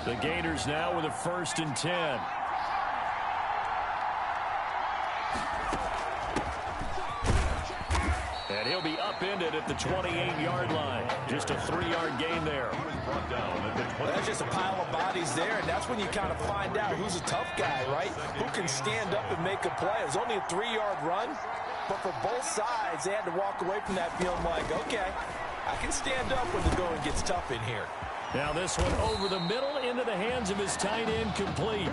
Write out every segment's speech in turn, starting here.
The Gators now with a 1st and 10. And he'll be upended at the 28-yard line. Just a 3-yard gain there. That's just a pile of bodies there, and that's when you kind of find out who's a tough guy, right? Who can stand up and make a play. It was only a 3-yard run, but for both sides, they had to walk away from that feeling like, okay, I can stand up when the going gets tough in here. Now this one over the middle into the hands of his tight end, complete.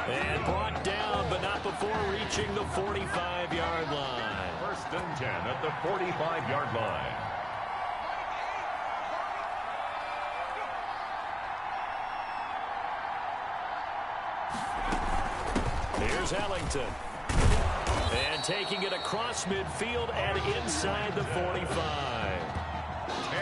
And brought down, but not before reaching the 45-yard line. 1st and 10 at the 45-yard line. Here's Ellington. And taking it across midfield and inside the 45.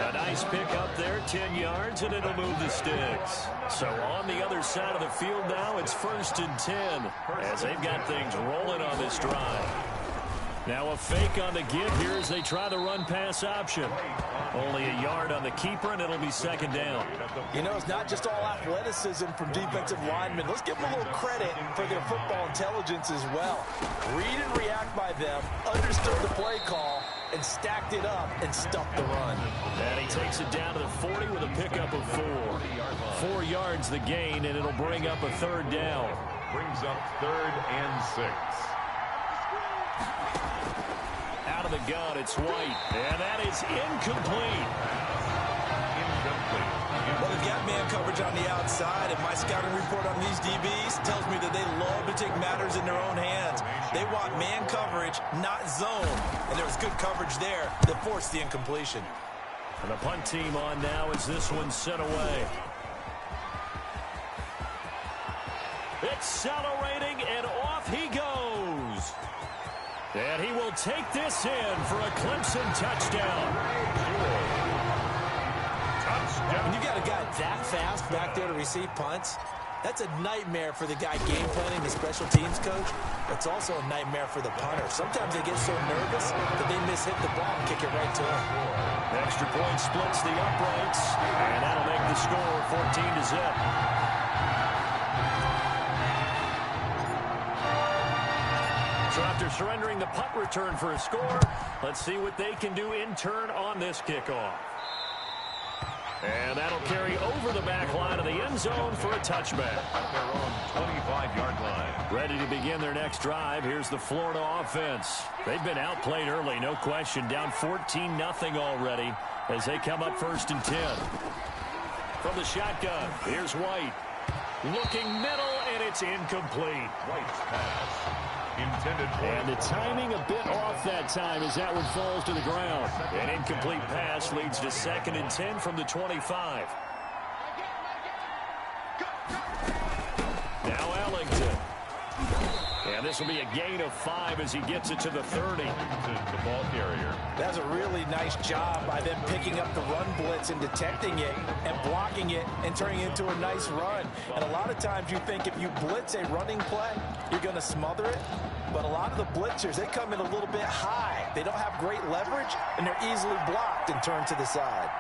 A nice pick up there, 10 yards, and it'll move the sticks. So on the other side of the field now, it's 1st and 10 as they've got things rolling on this drive. Now a fake on the give here as they try the run-pass option. Only a yard on the keeper, and it'll be 2nd down. You know, it's not just all athleticism from defensive linemen. Let's give them a little credit for their football intelligence as well. Read and react by them, understood the play call, and stacked it up and stuffed the run. And he takes it down to the 40 with a pickup of 4. 4 yards the gain, and it'll bring up a 3rd down. Brings up 3rd and 6. Out of the gun, it's White, and that is incomplete. Well, they've got man coverage on the outside, and my scouting report on these DBs tells me that they love to take matters in their own hands. They want man coverage, not zone, and there was good coverage there that forced the incompletion. And the punt team on now as this one's sent away. Accelerating, and off he goes. And he will take this in for a Clemson touchdown. When you got a guy that fast back there to receive punts, that's a nightmare for the guy game planning, the special teams coach. It's also a nightmare for the punter. Sometimes they get so nervous that they mishit the ball and kick it right to him. Extra point splits the uprights, and that'll make the score 14-0. So after surrendering the punt return for a score, let's see what they can do in turn on this kickoff. And that'll carry over the back line of the end zone for a touchback. At their own 25-yard line. Ready to begin their next drive. Here's the Florida offense. They've been outplayed early, no question. Down 14-0 already as they come up 1st and 10. From the shotgun, here's White. Looking middle, and it's incomplete. White's pass. Intended for and the timing a bit off that time as that one falls to the ground. An incomplete pass leads to 2nd and 10 from the 25. Now Ellington. And this will be a gain of 5 as he gets it to the 30. the ball carrier. That's a really nice job by them picking up the run blitz and detecting it and blocking it and turning it into a nice run. And a lot of times you think if you blitz a running play, you're going to smother it. But a lot of the blitzers, they come in a little bit high. They don't have great leverage, and they're easily blocked and turned to the side.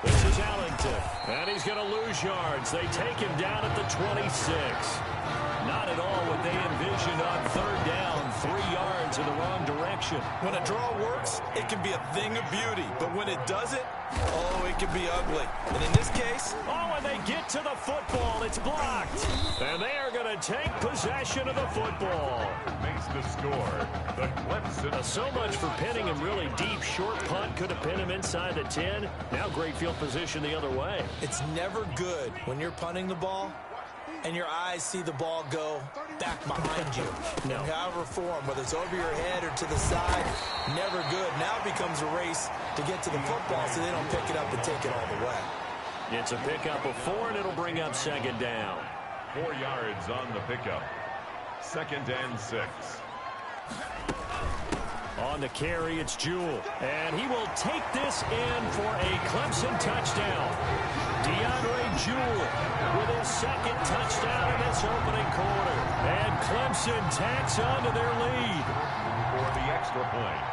This is Ellington, and he's going to lose yards. They take him down at the 26. Not at all what they envisioned on 3rd down, 3 yards in the wrong direction. When a draw works, it can be a thing of beauty. But when it doesn't, oh, it can be ugly. And in this case... Oh, and they get to the football. It's blocked. And they are going to take possession of the football. Makes the score. The Clemson. So much for pinning him really deep. Short punt could have pinned him inside the 10. Now great field position the other way. It's never good when you're punting the ball and your eyes see the ball go back behind you. No. However form, whether it's over your head or to the side, never good. Now it becomes a race to get to the football so they don't pick it up and take it all the way. It's a pickup of 4, and it'll bring up 2nd down. 4 yards on the pickup. 2nd and 6. On the carry, it's Jewell. And he will take this in for a Clemson touchdown. DeAndre Jewell with his 2nd touchdown in this opening quarter. And Clemson tacks on to their lead. For the extra point.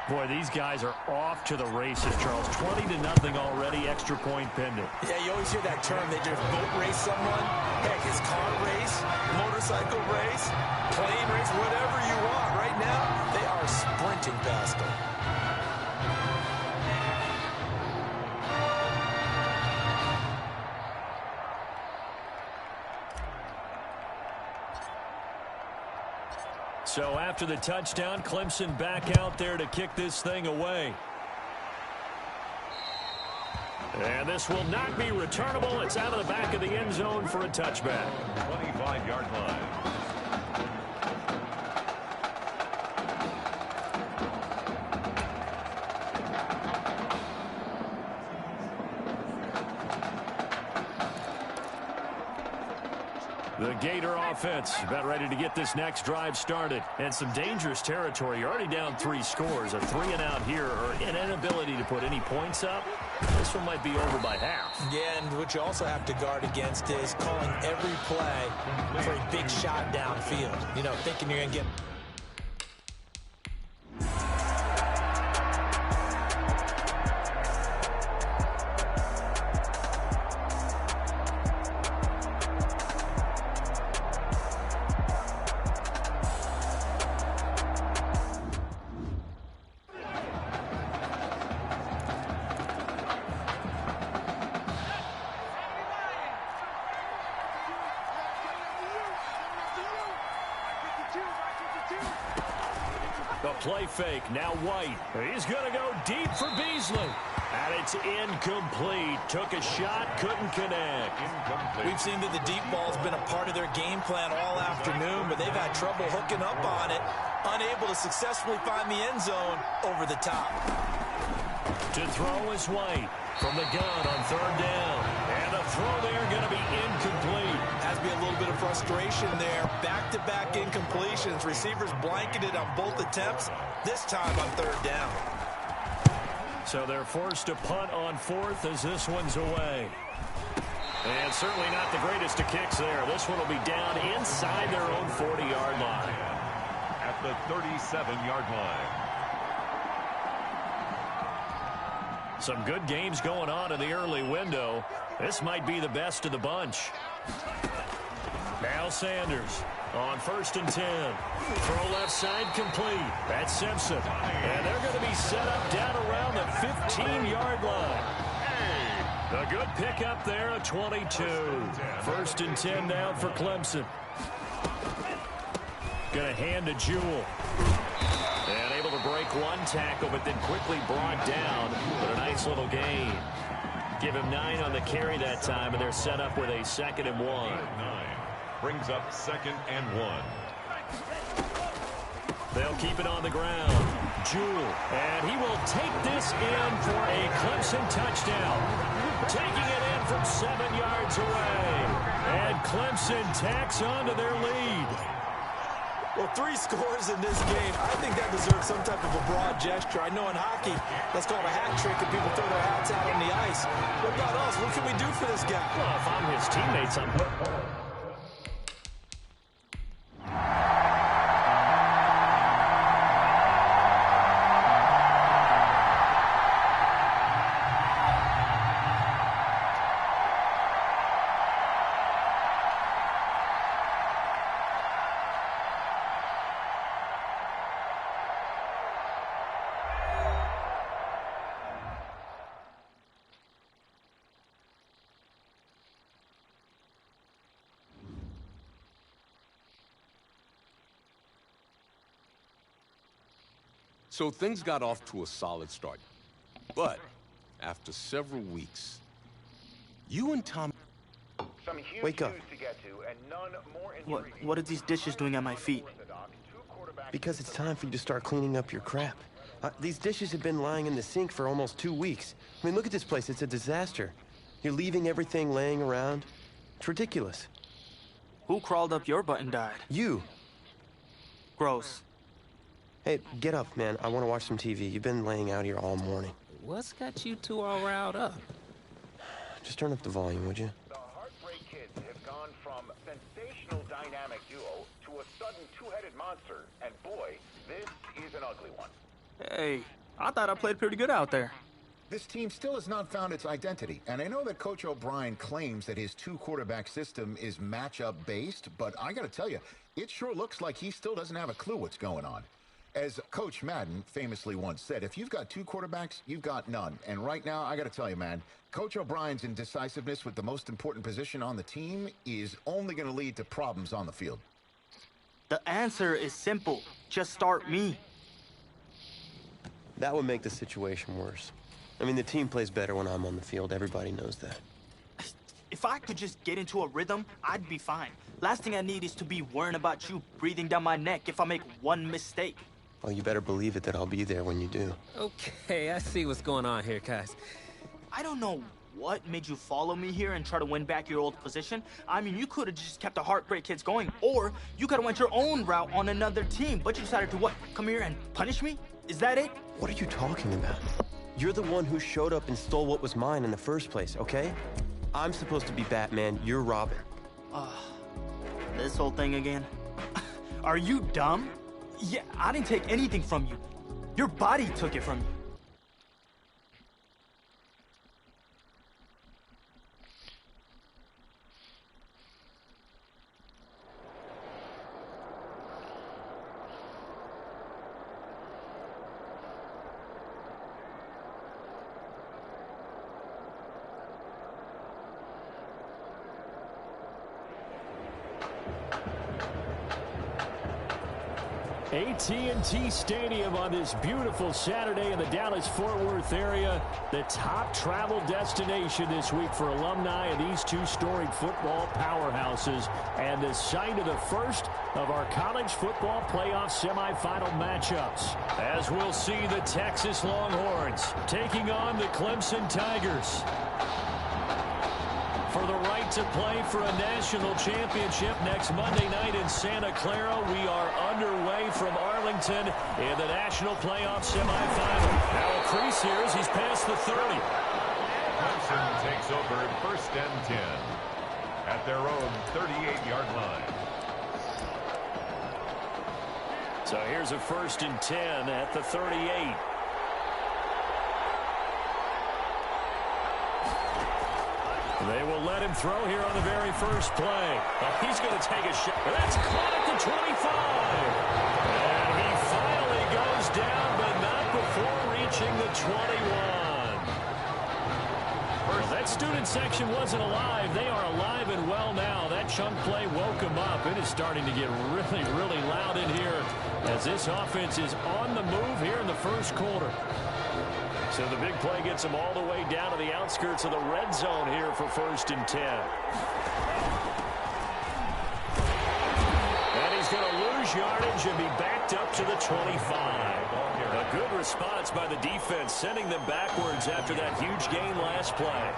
Boy, these guys are off to the races, Charles. 20-0 already, extra point pending. Yeah, you always hear that term. They just boat race someone. Heck, his car race, motorcycle race, plane race, whatever you want. Right now, they are sprinting past him. So after the touchdown, Clemson back out there to kick this thing away. And this will not be returnable. It's out of the back of the end zone for a touchback. 25-yard line. The Gator offense about ready to get this next drive started. And some dangerous territory. You're already down 3 scores. A 3-and-out here or an inability to put any points up. This one might be over by half. Yeah, and what you also have to guard against is calling every play for a big shot downfield. You know, thinking you're going to get... The play fake, now White. He's going to go deep for Beasley. And it's incomplete. Took a shot, couldn't connect. Incomplete. We've seen that the deep ball's been a part of their game plan all afternoon, but they've had trouble hooking up on it, unable to successfully find the end zone over the top. To throw is White from the gun on 3rd down. And the throw there going to be incomplete. Has to be a little bit of frustration there. Back-to-back incompletions. Receivers blanketed on both attempts, this time on 3rd down. So they're forced to punt on 4th as this one's away. And certainly not the greatest of kicks there. This one will be down inside their own 40-yard line. At the 37-yard line. Some good games going on in the early window. This might be the best of the bunch. Now Sanders on 1st and 10. Throw left side complete. That's Simpson. And they're going to be set up down around the 15-yard line. A good pickup there at 22. 1st and 10 down for Clemson. Going to hand to Jewell. And able to break one tackle, but then quickly brought down. But a nice little gain. Give him 9 on the carry that time, and they're set up with a 2nd and 1. 9 brings up 2nd and 1. They'll keep it on the ground. Jewell, and he will take this in for a Clemson touchdown. Taking it in from 7 yards away. And Clemson tacks on to their lead. Well, 3 scores in this game. I think that deserves some type of a broad gesture. I know in hockey, that's called a hat trick, and people throw their hats out on the ice. What about us? What can we do for this guy? Well, if I'm his teammates, I'm... So things got off to a solid start. But after several weeks, you and Tom... Wake up. What are these dishes doing at my feet? Because it's time for you to start cleaning up your crap. These dishes have been lying in the sink for almost 2 weeks. I mean, look at this place. It's a disaster. You're leaving everything laying around. It's ridiculous. Who crawled up your butt and died? You. Gross. Hey, get up, man. I want to watch some TV. You've been laying out here all morning. What's got you two all riled up? Just turn up the volume, would you? The Heartbreak Kids have gone from sensational dynamic duo to a sudden two-headed monster. And boy, this is an ugly one. Hey, I thought I played pretty good out there. This team still has not found its identity, and I know that Coach O'Brien claims that his two-quarterback system is matchup-based, but I gotta tell you, it sure looks like he still doesn't have a clue what's going on. As Coach Madden famously once said, if you've got two quarterbacks, you've got none. And right now, I gotta tell you, man, Coach O'Brien's indecisiveness with the most important position on the team is only gonna lead to problems on the field. The answer is simple. Just start me. That would make the situation worse. I mean, the team plays better when I'm on the field. Everybody knows that. If I could just get into a rhythm, I'd be fine. Last thing I need is to be worrying about you breathing down my neck if I make one mistake. Well, you better believe it that I'll be there when you do. Okay, I see what's going on here, guys. I don't know what made you follow me here and try to win back your old position. I mean, you could have just kept the Heartbreak Kids going, or you could have went your own route on another team, but you decided to what? Come here and punish me? Is that it? What are you talking about? You're the one who showed up and stole what was mine in the first place, okay? I'm supposed to be Batman, you're Robin. This whole thing again? Are you dumb? Yeah, I didn't take anything from you. Your body took it from you. AT&T Stadium on this beautiful Saturday in the Dallas-Fort Worth area. The top travel destination this week for alumni of these two storied football powerhouses, and the site of the first of our college football playoff semifinal matchups. As we'll see the Texas Longhorns taking on the Clemson Tigers for the right to play for a national championship next Monday night in Santa Clara. We are underway from Arlington in the national playoff semifinal. Now a crease here as he's past the 30. Clemson takes over first and 10 at their own 38-yard line. So here's a first and 10 at the 38. They will let him throw here on the very first play. He's going to take a shot. That's caught at the 25. And he finally goes down, but not before reaching the 21. That student section wasn't alive. They are alive and well now. That chunk play woke them up. It is starting to get really, really loud in here as this offense is on the move here in the first quarter. So the big play gets him all the way down to the outskirts of the red zone here for first and 10. And he's going to lose yardage and be backed up to the 25. A good response by the defense, sending them backwards after that huge gain last play.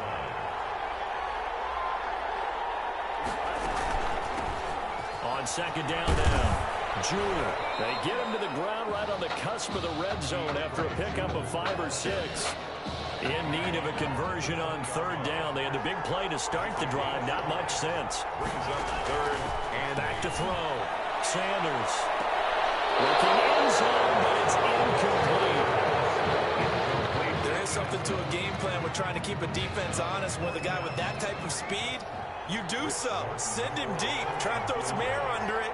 On second down now. Jewell. They get him to the ground right on the cusp of the red zone after a pickup of 5 or 6. In need of a conversion on third down. They had the big play to start the drive. Not much sense. Brings up third and back to throw. Sanders. Looking end zone, but it's incomplete. There is something to a game plan with trying to keep a defense honest with a guy with that type of speed. You do so. Send him deep. Try and throw some air under it.